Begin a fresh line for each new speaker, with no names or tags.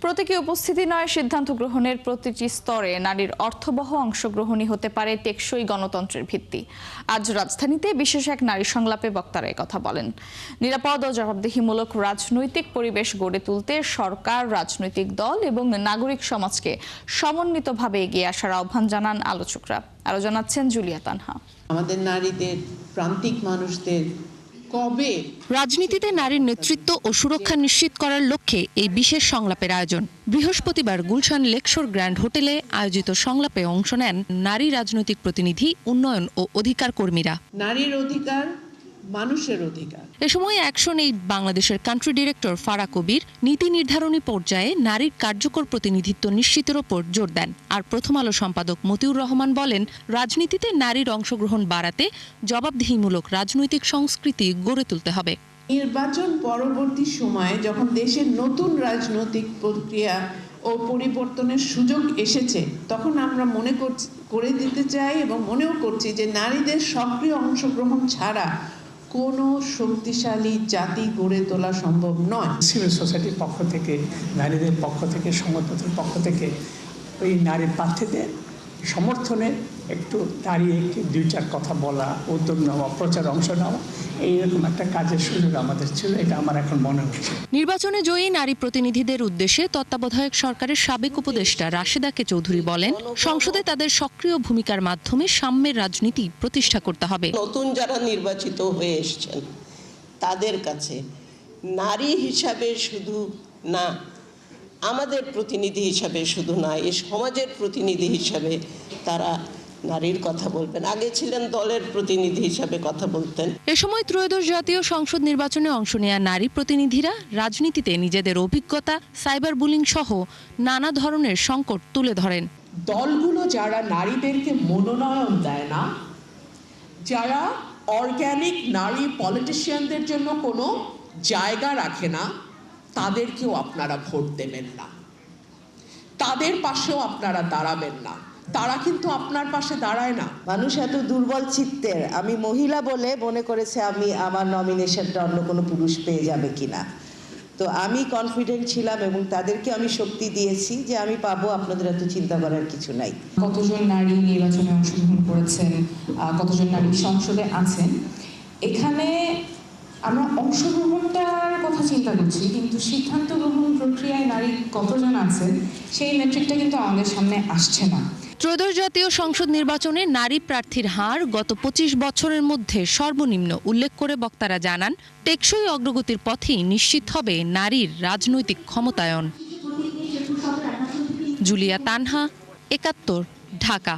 প্রতীকী উপস্থিতি নয়, সিদ্ধান্ত গ্রহণের প্রতিটি স্তরে নারীর অর্থবহ অংশগ্রহণই হতে পারে টেকসই গণতন্ত্রের ভিত্তি। আজ রাজধানীতে বিশেষ এক নারী সংলাপে বক্তারা কথা বলেন। নিরাপদ ও জবাবদিহিমূলক রাজনৈতিক পরিবেশ গড়ে তুলতে সরকার, রাজনৈতিক দল এবং নাগরিক সমাজকে সমন্বিতভাবে এগিয়ে আসার আহ্বান জানান আলোচকরা। আরও জানাচ্ছেন জুলিয়া তানহা।
আমাদের নারীদের, প্রান্তিক মানুষদের কবে
রাজনীতিতে নারীর নেতৃত্ব ও সুরক্ষা নিশ্চিত করার লক্ষ্যে এই বিশেষ সংলাপের আয়োজন। বৃহস্পতিবার গুলশান লেকশোর গ্র্যান্ড হোটেলে আয়োজিত সংলাপে অংশ নেন নারী রাজনৈতিক প্রতিনিধি, উন্নয়ন ও অধিকার কর্মীরা।
নারীর অধিকার মানুষের অধিকার।
এ সময় অ্যাকশন এইড বাংলাদেশের কান্ট্রি ডিরেক্টর ফারা কবির নীতি নির্ধারণী পর্যায়ে নারীর কার্যকর প্রতিনিধিত্ব নিশ্চিতের ওপর জোর দেন। আর প্রথম আলো সম্পাদক মতিউর রহমান বলেন, রাজনীতিতে নারীর অংশগ্রহণ বাড়াতে জবাবদিহিমূলক রাজনৈতিক সংস্কৃতি গড়ে তুলতে হবে।
নির্বাচন পরবর্তী সময়ে যখন দেশের নতুন রাজনৈতিক প্রক্রিয়া ও পরিবর্তনের সুযোগ এসেছে, তখন আমরা করে দিতে চাই এবং মনেও করছি যে নারীদের সক্রিয় অংশগ্রহণ ছাড়া কোনো শক্তিশালী জাতি গড়ে তোলা সম্ভব নয়।
সিভিল সোসাইটির পক্ষ থেকে, নারীদের পক্ষ থেকে, সংগঠনের পক্ষ থেকে ওই নারী প্রার্থীদের সমর্থনে একটু দাঁড়িয়ে দুই চার কথা বলা, উদ্যোগ নেওয়া, প্রচার অংশ নেওয়া, এইরকম একটা কাজের সুযোগ আমাদের ছিল। এটা আমার এখন মনে হচ্ছে।
নির্বাচনে জয়ী নারী প্রতিনিধিদের উদ্দেশ্যে তত্ত্বাবধায়ক সরকারের সাবেক উপদেষ্টা রাশেদা কে চৌধুরী বলেন, সংসদে তাদের সক্রিয় ভূমিকার মাধ্যমে সাম্যের রাজনীতি প্রতিষ্ঠা করতে হবে।
নতুন যারা নির্বাচিত হয়ে এসেছেন তাদের কাছে নারী হিসাবে শুধু না, আমাদের প্রতিনিধি হিসাবে শুধু না, এই সমাজের প্রতিনিধি হিসাবে তারা নারীর কথা বলবেন। আগে ছিলেন দলের প্রতিনিধি হিসাবে কথা বলতেন।
এ সময় ত্রয়োদশ জাতীয় সংসদ নির্বাচনে অংশ নেয়া নারী প্রতিনিধিরা রাজনীতিতে নিজেদের অভিজ্ঞতা, সাইবার বুলিং সহ নানা ধরনের সংকট তুলে ধরেন।
দলগুলো যারা নারীদেরকে মনোনয়ন দেয় না, যারা অর্গানিক নারী পলিটিশিয়ানদের জন্য কোনো জায়গা রাখে না, তাদেরকেও আপনারা ভোট দেবেন না, তাদের পাশেও আপনারা দাঁড়াবেন না। তারা কিন্তু আপনার পাশে দাঁড়ায় না।
মানুষ এত দুর্বল চিত্তের, আমি মহিলা বলে মনে করেছে আমি আমার নমিনেশনটা অন্য কোনো পুরুষ পেয়ে যাবে কিনা। তো আমি কনফিডেন্ট ছিলাম এবং তাদেরকে আমি শক্তি দিয়েছি যে আমি পাবো, আপনাদের এত চিন্তা করার কিছু নাই।
কতজন নারী নির্বাচনে অংশগ্রহণ করেছেন, কতজন নারী সংসদে আছেন, এখানে আমরা অংশগ্রহণটার কথা চিন্তা করছি, কিন্তু সিদ্ধান্ত গ্রহণ প্রক্রিয়ায় নারী কতজন আছেন সেই মেট্রিকটা কিন্তু আমাদের সামনে আসছে না।
ত্রয়োদশ জাতীয় সংসদ নির্বাচনে নারী প্রার্থীর হার গত ২৫ বছরের মধ্যে সর্বনিম্ন উল্লেখ করে বক্তারা জানান, টেকসই অগ্রগতির পথেই নিশ্চিত হবে নারীর রাজনৈতিক ক্ষমতায়ন। জুলিয়া তানহা, ৭১, ঢাকা।